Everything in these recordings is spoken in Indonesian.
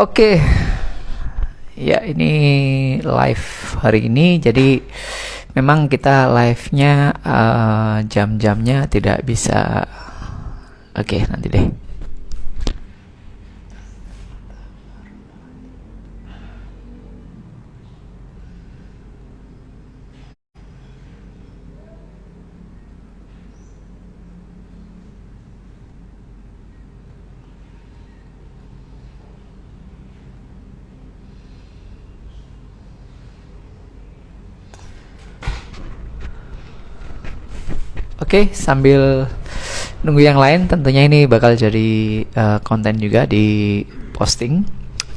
Oke, ya ini live hari ini. Jadi memang kita live-nya jam-jamnya tidak bisa. Oke, nanti deh. Oke, sambil nunggu yang lain, tentunya ini bakal jadi konten juga di posting.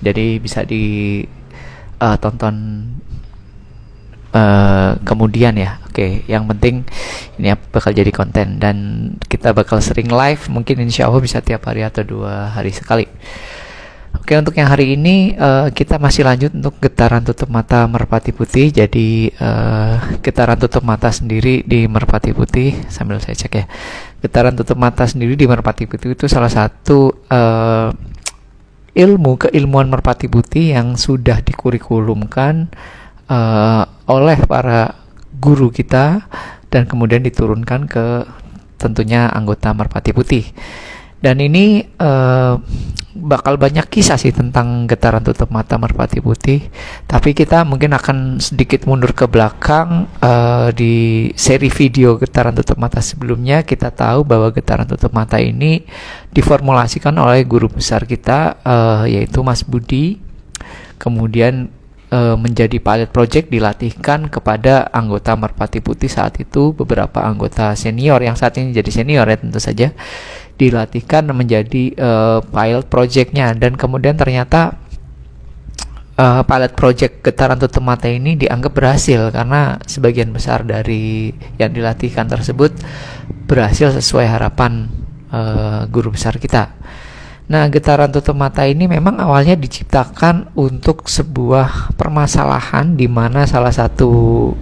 Jadi bisa ditonton kemudian ya. Oke, yang penting ini bakal jadi konten dan kita bakal sering live. Mungkin insya Allah bisa tiap hari atau 2 hari sekali. Oke, untuk yang hari ini kita masih lanjut untuk getaran tutup mata merpati putih. Jadi getaran tutup mata sendiri di merpati putih, sambil saya cek ya. Getaran tutup mata sendiri di merpati putih itu salah satu keilmuan merpati putih yang sudah dikurikulumkan oleh para guru kita dan kemudian diturunkan ke tentunya anggota merpati putih. Dan ini bakal banyak kisah sih tentang getaran tutup mata merpati putih. Tapi kita mungkin akan sedikit mundur ke belakang. Di seri video getaran tutup mata sebelumnya, kita tahu bahwa getaran tutup mata ini diformulasikan oleh guru besar kita, yaitu Mas Budi. Kemudian menjadi pilot project dilatihkan kepada anggota merpati putih saat itu. Beberapa anggota senior yang saat ini jadi senior ya tentu saja dilatihkan menjadi pilot projectnya, dan kemudian ternyata pilot project getaran tutup mata ini dianggap berhasil karena sebagian besar dari yang dilatihkan tersebut berhasil sesuai harapan guru besar kita. Nah, getaran tutup mata ini memang awalnya diciptakan untuk sebuah permasalahan di mana salah satu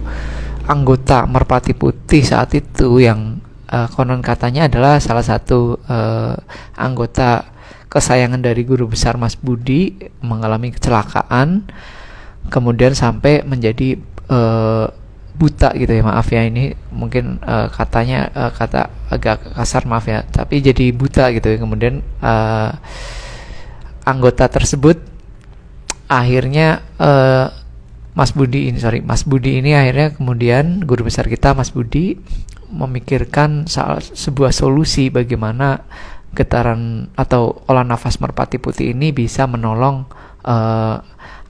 anggota merpati putih saat itu yang konon katanya adalah salah satu anggota kesayangan dari guru besar Mas Budi mengalami kecelakaan, kemudian sampai menjadi buta gitu ya, maaf ya ini mungkin katanya kata agak kasar, maaf ya, tapi jadi buta gitu ya. Kemudian anggota tersebut akhirnya Mas Budi ini akhirnya kemudian guru besar kita Mas Budi memikirkan sebuah solusi bagaimana getaran atau olah nafas merpati putih ini bisa menolong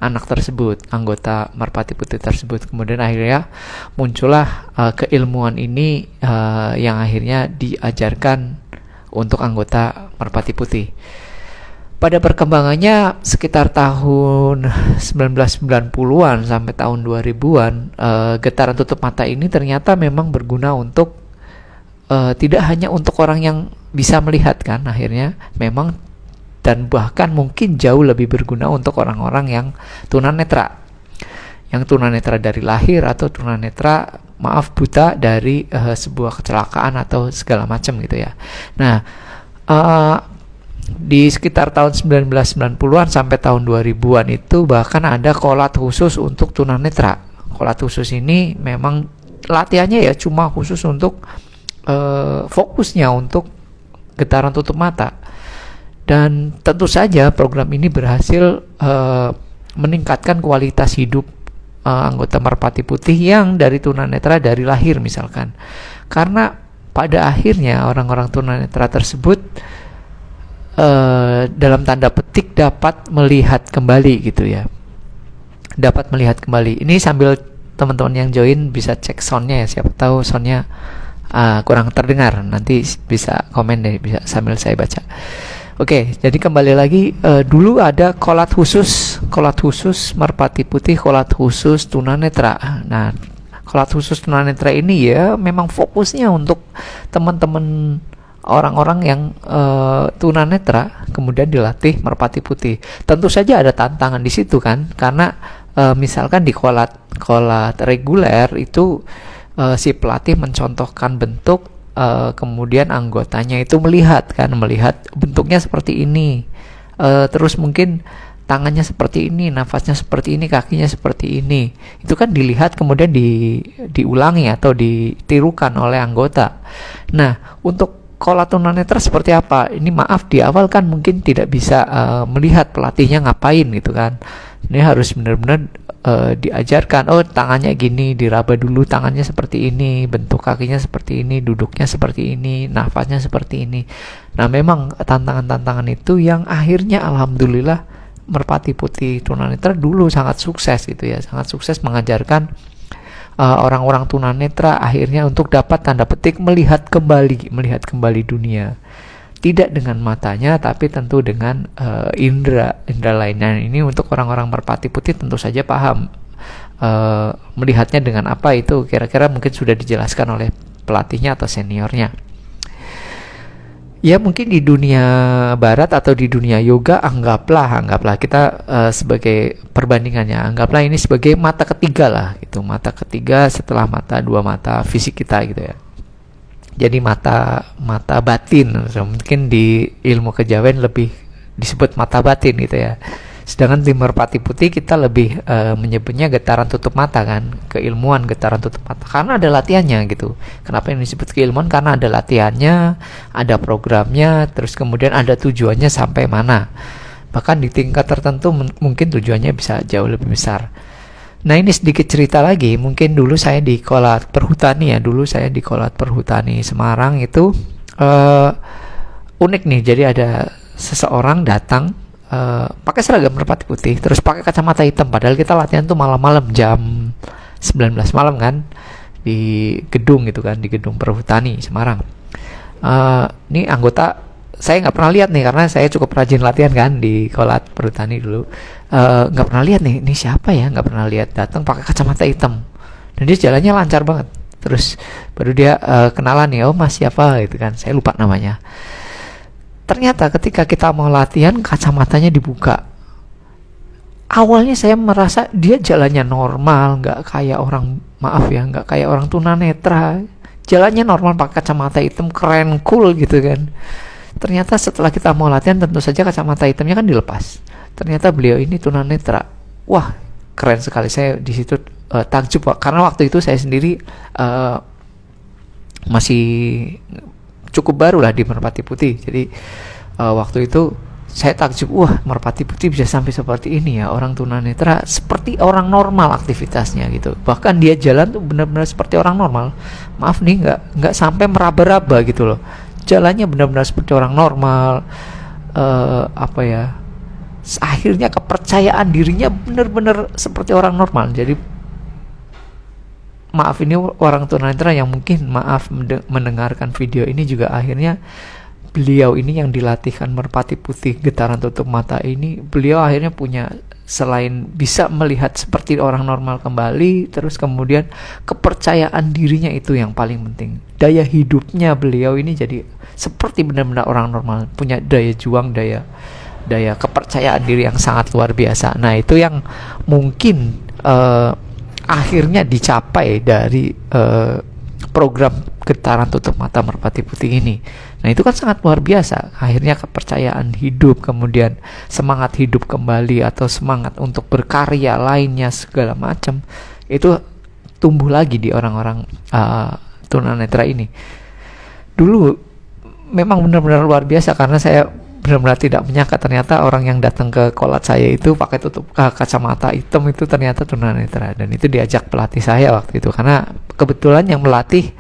anak tersebut, anggota merpati putih tersebut. Kemudian akhirnya muncullah keilmuan ini yang akhirnya diajarkan untuk anggota merpati putih. Pada perkembangannya sekitar tahun 1990-an sampai tahun 2000-an, getaran tutup mata ini ternyata memang berguna untuk tidak hanya untuk orang yang bisa melihat kan, akhirnya memang, dan bahkan mungkin jauh lebih berguna untuk orang-orang yang tunanetra. Yang tunanetra dari lahir atau tunanetra buta dari sebuah kecelakaan atau segala macam gitu ya. Nah, di sekitar tahun 1990-an sampai tahun 2000-an itu bahkan ada kolat khusus untuk tunanetra. Kolat khusus ini memang latihannya ya cuma khusus untuk fokusnya untuk getaran tutup mata. Dan tentu saja program ini berhasil meningkatkan kualitas hidup anggota merpati putih yang dari tunanetra dari lahir misalkan. Karena pada akhirnya orang-orang tunanetra tersebut dalam tanda petik dapat melihat kembali gitu ya. Dapat melihat kembali. Ini sambil teman-teman yang join bisa cek soundnya ya, siapa tahu soundnya kurang terdengar. Nanti bisa komen deh, bisa sambil saya baca. Oke, jadi kembali lagi, dulu ada kolat khusus merpati putih, kolat khusus tunanetra. Nah, kolat khusus tunanetra ini ya memang fokusnya untuk teman-teman orang-orang yang tunanetra kemudian dilatih merpati putih. Tentu saja ada tantangan di situ kan, karena misalkan di kolat reguler itu si pelatih mencontohkan bentuk, kemudian anggotanya itu melihat bentuknya seperti ini, terus mungkin tangannya seperti ini, nafasnya seperti ini, kakinya seperti ini. Itu kan dilihat kemudian diulangi atau ditirukan oleh anggota. Nah, untuk kolat tunanetra seperti apa? Ini maaf, di awal kan mungkin tidak bisa melihat pelatihnya ngapain gitu kan. Ini harus benar-benar diajarkan, oh tangannya gini, diraba dulu tangannya seperti ini, bentuk kakinya seperti ini, duduknya seperti ini, nafasnya seperti ini. Nah, memang tantangan-tantangan itu yang akhirnya alhamdulillah Merpati Putih Tunanetra dulu sangat sukses gitu ya, sangat sukses mengajarkan orang-orang tunanetra akhirnya untuk dapat tanda petik melihat kembali dunia, tidak dengan matanya tapi tentu dengan indera lainnya. Ini untuk orang-orang Merpati Putih tentu saja paham melihatnya dengan apa, itu kira-kira mungkin sudah dijelaskan oleh pelatihnya atau seniornya. Ya mungkin di dunia barat atau di dunia yoga anggaplah kita sebagai perbandingannya, anggaplah ini sebagai mata ketiga lah gitu, mata ketiga setelah dua mata fisik kita gitu ya. Jadi mata batin, mungkin di ilmu kejawen lebih disebut mata batin gitu ya. Sedangkan di Merpati Putih kita lebih menyebutnya getaran tutup mata kan, keilmuan getaran tutup mata, karena ada latihannya gitu. Kenapa ini disebut keilmuan? Karena ada latihannya, ada programnya, terus kemudian ada tujuannya sampai mana. Bahkan di tingkat tertentu mungkin tujuannya bisa jauh lebih besar. Nah, ini sedikit cerita lagi. Mungkin dulu saya di Kolat Perhutani ya. Dulu saya di Kolat Perhutani Semarang itu unik nih. Jadi ada seseorang datang pakai seragam Merpati Putih, terus pakai kacamata hitam. Padahal kita latihan tuh malam-malam jam 19 malam kan, di gedung gitu kan, di gedung Perhutani Semarang. Ini anggota saya nggak pernah lihat nih, karena saya cukup rajin latihan kan di Kolat Perhutani dulu. Nggak pernah lihat nih, ini siapa ya, nggak pernah lihat, datang pakai kacamata hitam dan dia jalannya lancar banget. Terus baru dia kenalan nih, oh mas siapa gitu kan, saya lupa namanya. Ternyata ketika kita mau latihan kacamatanya dibuka. Awalnya saya merasa dia jalannya normal, nggak kayak orang, maaf ya, nggak kayak orang tunanetra, jalannya normal pakai kacamata hitam, keren, cool gitu kan. Ternyata setelah kita mau latihan tentu saja kacamata hitamnya kan dilepas. Ternyata beliau ini tunanetra. Wah, keren sekali. Saya di situ takjub, karena waktu itu saya sendiri masih cukup baru lah di Merpati Putih. Jadi waktu itu saya takjub, wah Merpati Putih bisa sampai seperti ini ya, orang tunanetra seperti orang normal aktivitasnya gitu. Bahkan dia jalan tuh benar-benar seperti orang normal. Maaf nih, nggak sampai meraba-raba gitu loh. Jalannya benar-benar seperti orang normal. Akhirnya kepercayaan dirinya benar-benar seperti orang normal. Jadi maaf, ini orang tunanetra yang mungkin mendengarkan video ini juga akhirnya beliau ini yang dilatihkan Merpati Putih getaran tutup mata ini, beliau akhirnya punya, selain bisa melihat seperti orang normal kembali, terus kemudian kepercayaan dirinya itu yang paling penting. Daya hidupnya beliau ini jadi seperti benar-benar orang normal, punya daya juang, daya kepercayaan diri yang sangat luar biasa. Nah, itu yang mungkin akhirnya dicapai dari program getaran tutup mata Merpati Putih ini. Nah, itu kan sangat luar biasa. Akhirnya kepercayaan hidup, kemudian semangat hidup kembali atau semangat untuk berkarya lainnya segala macam itu tumbuh lagi di orang-orang tunanetra ini. Dulu memang benar-benar luar biasa, karena saya benar-benar tidak menyangka ternyata orang yang datang ke kolat saya itu pakai tutup kacamata hitam itu ternyata tunanetra. Dan itu diajak pelatih saya waktu itu, karena kebetulan yang melatih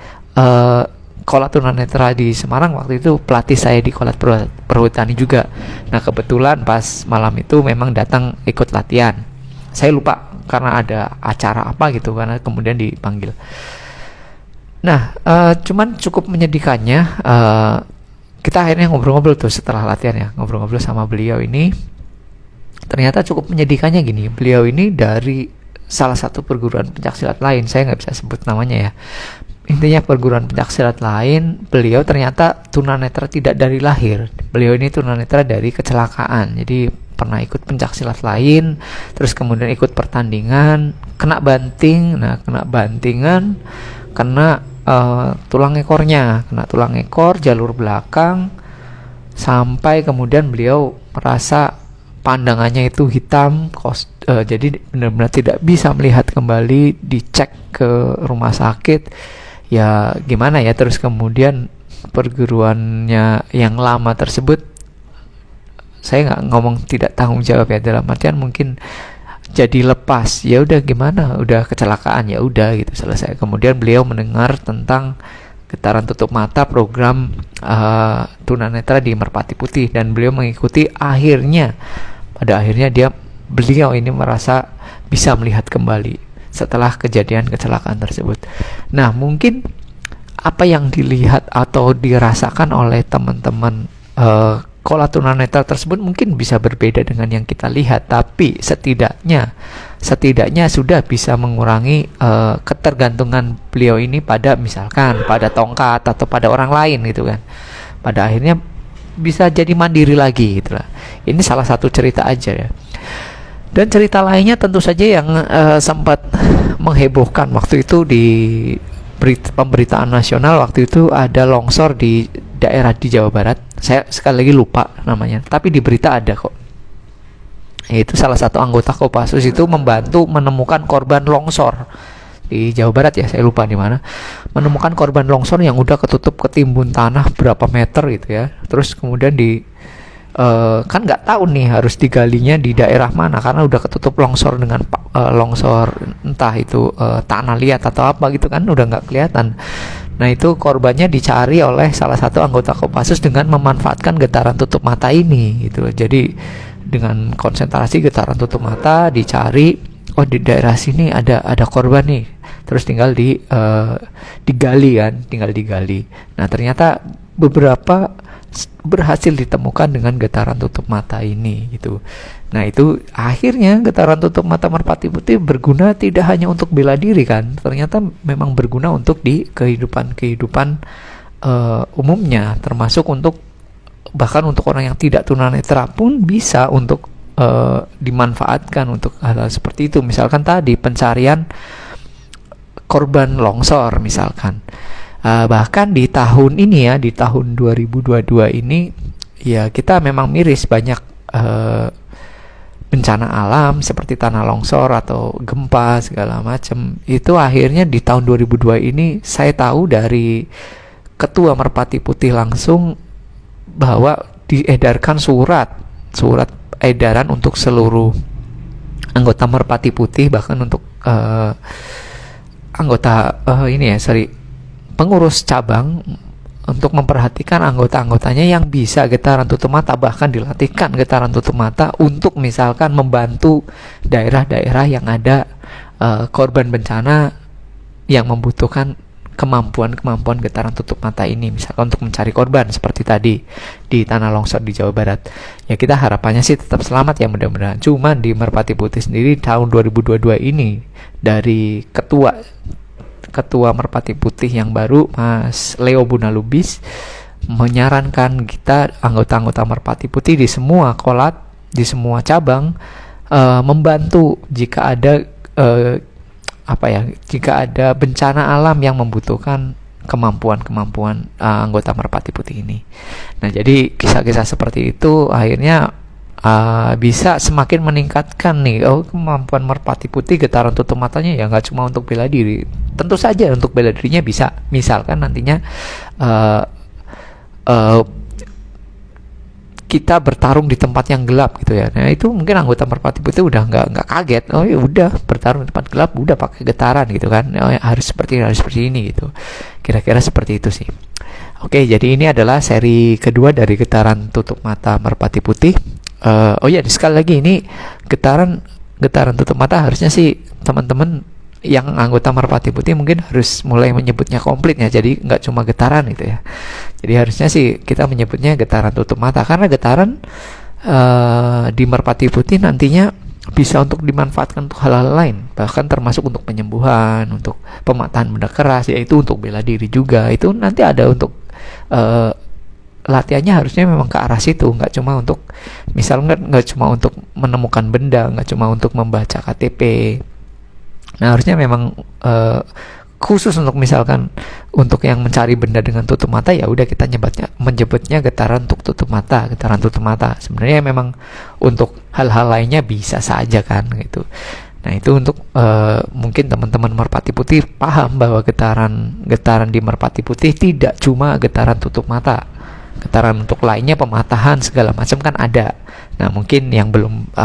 kolat tunanetra di Semarang waktu itu pelatih saya di Kolat Perhutani juga. Nah, kebetulan pas malam itu memang datang ikut latihan. Saya lupa karena ada acara apa gitu, karena kemudian dipanggil. Nah, cuman cukup menyedihkannya, kita akhirnya ngobrol-ngobrol tuh setelah latihan ya, ngobrol-ngobrol sama beliau ini. Ternyata cukup menyedihkannya gini, beliau ini dari salah satu perguruan pencaksilat lain, saya nggak bisa sebut namanya ya. Intinya perguruan pencaksilat lain, beliau ternyata tunanetra tidak dari lahir. Beliau ini tunanetra dari kecelakaan. Jadi pernah ikut pencaksilat lain, terus kemudian ikut pertandingan, kena banting. Nah, kena bantingan, kena tulang ekornya, kena tulang ekor jalur belakang, sampai kemudian beliau merasa pandangannya itu hitam, jadi benar-benar tidak bisa melihat kembali, dicek ke rumah sakit, ya gimana ya, terus kemudian perguruannya yang lama tersebut, saya nggak ngomong tidak tanggung jawab ya, dalam artian mungkin jadi lepas, ya udah gimana, udah kecelakaan ya udah gitu, selesai. Kemudian beliau mendengar tentang getaran tutup mata program tunanetra di Merpati Putih, dan beliau mengikuti. Pada akhirnya beliau ini merasa bisa melihat kembali setelah kejadian kecelakaan tersebut. Nah, mungkin apa yang dilihat atau dirasakan oleh teman-teman kola tunanetra tersebut mungkin bisa berbeda dengan yang kita lihat, tapi setidaknya sudah bisa mengurangi ketergantungan beliau ini pada, misalkan pada tongkat atau pada orang lain gitu kan. Pada akhirnya bisa jadi mandiri lagi gitu lah. Ini salah satu cerita aja ya. Dan cerita lainnya tentu saja yang sempat menghebohkan waktu itu di pemberitaan nasional. Waktu itu ada longsor di daerah di Jawa Barat. Saya sekali lagi lupa namanya, tapi di berita ada kok. Itu salah satu anggota Kopassus itu membantu menemukan korban longsor di Jawa Barat ya, saya lupa di mana. Menemukan korban longsor yang udah ketimbun tanah berapa meter gitu ya. Terus kemudian kan nggak tahu nih harus digalinya di daerah mana, karena udah ketutup longsor dengan longsor entah itu tanah liat atau apa gitu kan, udah nggak kelihatan. Nah, itu korbannya dicari oleh salah satu anggota Kopassus dengan memanfaatkan getaran tutup mata ini gitu. Jadi dengan konsentrasi getaran tutup mata dicari, oh di daerah sini ada korban nih, terus tinggal digali. Nah, ternyata beberapa berhasil ditemukan dengan getaran tutup mata ini gitu. Nah, itu akhirnya getaran tutup mata Merpati Putih berguna tidak hanya untuk bela diri kan, ternyata memang berguna untuk di kehidupan umumnya, termasuk untuk bahkan untuk orang yang tidak tunanetra pun bisa untuk dimanfaatkan untuk hal-hal seperti itu. Misalkan tadi pencarian korban longsor misalkan. Bahkan di tahun ini ya, di tahun 2022 ini ya, kita memang miris banyak bencana alam seperti tanah longsor atau gempa segala macam. Itu akhirnya di tahun 2002 ini saya tahu dari Ketua Merpati Putih langsung bahwa diedarkan surat edaran untuk seluruh anggota Merpati Putih, bahkan untuk anggota pengurus cabang, untuk memperhatikan anggota-anggotanya yang bisa getaran tutup mata, bahkan dilatihkan getaran tutup mata untuk misalkan membantu daerah-daerah yang ada korban bencana yang membutuhkan kemampuan getaran tutup mata ini, misalkan untuk mencari korban seperti tadi di tanah longsor di Jawa Barat. Ya, kita harapannya sih tetap selamat ya, mudah-mudahan. Cuman di Merpati Putih sendiri tahun 2022 ini, dari Ketua Merpati Putih yang baru, Mas Leo Bunalubis, menyarankan kita anggota-anggota Merpati Putih di semua kolat, di semua cabang, membantu jika ada jika ada bencana alam yang membutuhkan kemampuan anggota Merpati Putih ini. Nah, jadi kisah-kisah seperti itu akhirnya bisa semakin meningkatkan nih kemampuan Merpati Putih. Getaran tutup matanya ya nggak cuma untuk bela diri, tentu saja untuk bela dirinya bisa, misalkan nantinya kita bertarung di tempat yang gelap gitu ya. Nah, itu mungkin anggota Merpati Putih udah nggak kaget, oh ya udah bertarung di tempat gelap udah pakai getaran gitu kan, harus seperti ini gitu. Kira-kira seperti itu sih. Oke, jadi ini adalah seri kedua dari getaran tutup mata Merpati Putih. Sekali lagi, ini getaran tutup mata harusnya sih teman-teman yang anggota Merpati Putih mungkin harus mulai menyebutnya komplit ya, jadi nggak cuma getaran gitu ya. Jadi harusnya sih kita menyebutnya getaran tutup mata, karena getaran di Merpati Putih nantinya bisa untuk dimanfaatkan untuk hal-hal lain, bahkan termasuk untuk penyembuhan, untuk pematahan benda keras, yaitu untuk bela diri juga. Itu nanti ada untuk latihannya harusnya memang ke arah situ, nggak cuma untuk nggak cuma untuk menemukan benda, nggak cuma untuk membaca KTP. Nah, harusnya memang khusus untuk misalkan untuk yang mencari benda dengan tutup mata, ya udah kita menyebutnya getaran untuk tutup mata, getaran tutup mata. Sebenarnya memang untuk hal-hal lainnya bisa saja kan gitu. Nah itu untuk mungkin teman-teman Merpati Putih paham bahwa getaran di Merpati Putih tidak cuma getaran tutup mata. Getaran untuk lainnya, pematahan segala macam kan ada. Nah mungkin yang belum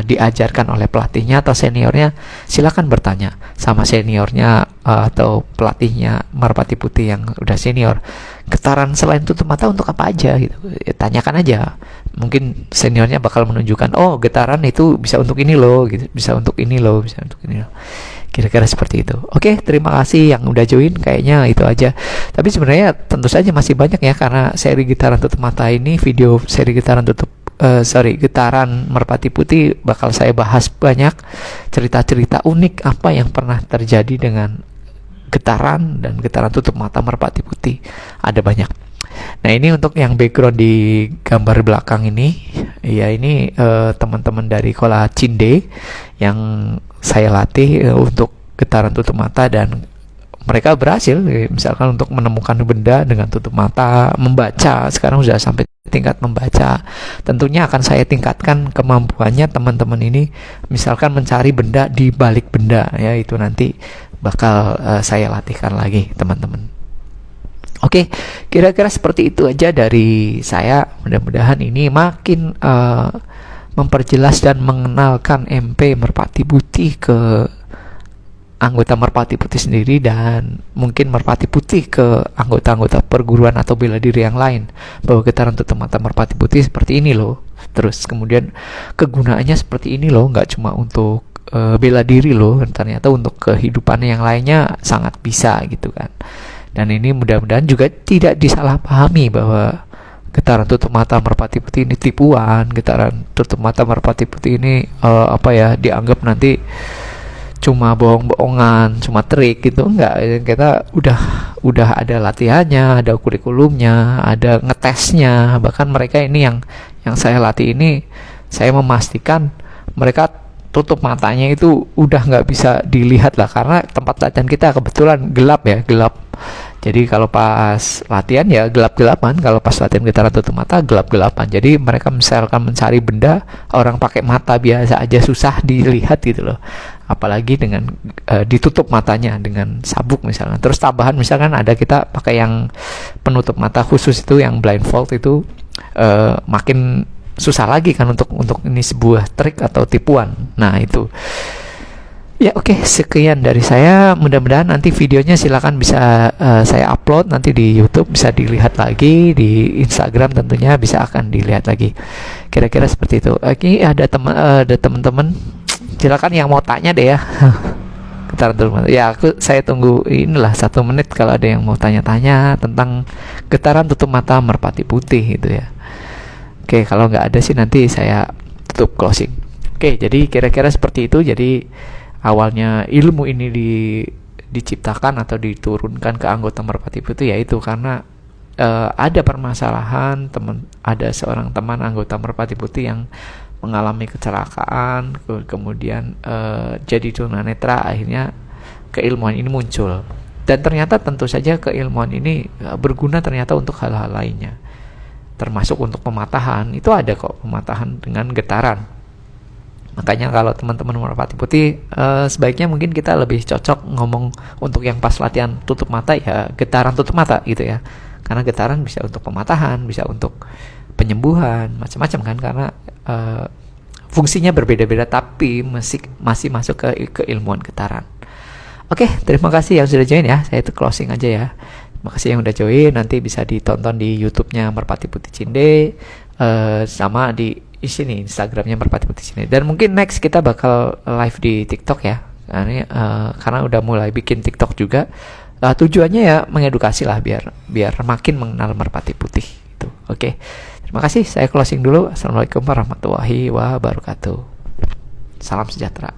diajarkan oleh pelatihnya atau seniornya, silakan bertanya sama seniornya atau pelatihnya Merpati Putih yang udah senior. Getaran selain tutup mata untuk apa aja gitu, ya, tanyakan aja. Mungkin seniornya bakal menunjukkan, oh getaran itu bisa untuk ini loh gitu, bisa untuk ini loh, bisa untuk ini loh. Kira-kira seperti itu. Oke, terima kasih yang udah join. Kayaknya itu aja. Tapi sebenarnya tentu saja masih banyak ya, karena seri getaran tutup mata ini, video seri getaran getaran Merpati Putih bakal saya bahas banyak cerita-cerita unik apa yang pernah terjadi dengan getaran dan getaran tutup mata Merpati Putih. Ada banyak. Nah ini untuk yang background di gambar belakang ini, ya ini teman-teman dari Kola Cinde yang saya latih untuk getaran tutup mata, dan mereka berhasil misalkan untuk menemukan benda dengan tutup mata, membaca. Sekarang sudah sampai tingkat membaca. Tentunya akan saya tingkatkan kemampuannya teman-teman ini, misalkan mencari benda di balik benda, ya itu nanti bakal saya latihkan lagi teman-teman. Oke, kira-kira seperti itu aja dari saya. Mudah-mudahan ini makin memperjelas dan mengenalkan MP Merpati Putih ke anggota Merpati Putih sendiri, dan mungkin Merpati Putih ke anggota-anggota perguruan atau bela diri yang lain, bahwa getaran tutup mata Merpati Putih seperti ini loh. Terus kemudian kegunaannya seperti ini loh, nggak cuma untuk bela diri loh, ternyata untuk kehidupan yang lainnya sangat bisa gitu kan. Dan ini mudah-mudahan juga tidak disalahpahami bahwa getaran tutup mata Merpati Putih ini tipuan, getaran tutup mata Merpati Putih ini dianggap nanti cuma bohong-bohongan, cuma trik gitu. Enggak, kita udah ada latihannya, ada kurikulumnya, ada ngetesnya. Bahkan mereka ini yang saya latih ini, saya memastikan mereka tutup matanya itu udah nggak bisa dilihat lah, karena tempat latihan kita kebetulan gelap. Jadi kalau pas latihan ya gelap-gelapan, kalau pas latihan getaran tutup mata gelap-gelapan. Jadi mereka misalkan mencari benda, orang pakai mata biasa aja susah dilihat gitu loh. Apalagi dengan ditutup matanya dengan sabuk misalnya. Terus tambahan misalkan ada kita pakai yang penutup mata khusus itu, yang blindfold itu, makin susah lagi kan untuk ini sebuah trik atau tipuan. Nah itu. Ya oke, sekian dari saya. Mudah-mudahan nanti videonya silakan bisa saya upload nanti di YouTube, bisa dilihat lagi di Instagram, tentunya bisa akan dilihat lagi. Kira-kira seperti itu. Oke, ada teman-teman, silakan yang mau tanya deh ya. Getaran tutup mata. Ya saya tunggu inilah 1 menit kalau ada yang mau tanya-tanya tentang getaran tutup mata Merpati Putih gitu ya. Oke, kalau nggak ada sih nanti saya tutup closing. Oke, jadi kira-kira seperti itu. Jadi awalnya ilmu ini diciptakan atau diturunkan ke anggota Merpati Putih, yaitu karena ada permasalahan ada seorang teman anggota Merpati Putih yang mengalami kecelakaan, kemudian jadi tunanetra. Akhirnya keilmuan ini muncul, dan ternyata tentu saja keilmuan ini berguna ternyata untuk hal-hal lainnya, termasuk untuk pematahan. Itu ada kok pematahan dengan getaran. Makanya kalau teman-teman Merpati Putih, sebaiknya mungkin kita lebih cocok ngomong untuk yang pas latihan tutup mata ya getaran tutup mata gitu ya. Karena getaran bisa untuk pematahan, bisa untuk penyembuhan, macam-macam kan, karena fungsinya berbeda-beda, tapi masih masuk ke keilmuan getaran. Oke, terima kasih yang sudah join ya. Saya itu closing aja ya. Terima kasih yang udah join. Nanti bisa ditonton di YouTube-nya Merpati Putih Cinde, sama di sini Instagramnya Merpati Putih Cinde. Dan mungkin next kita bakal live di TikTok ya. Nah, ini karena udah mulai bikin TikTok juga. Tujuannya ya mengedukasi lah, biar makin mengenal Merpati Putih itu. Oke. Terima kasih. Saya closing dulu. Assalamualaikum warahmatullahi wabarakatuh. Salam sejahtera.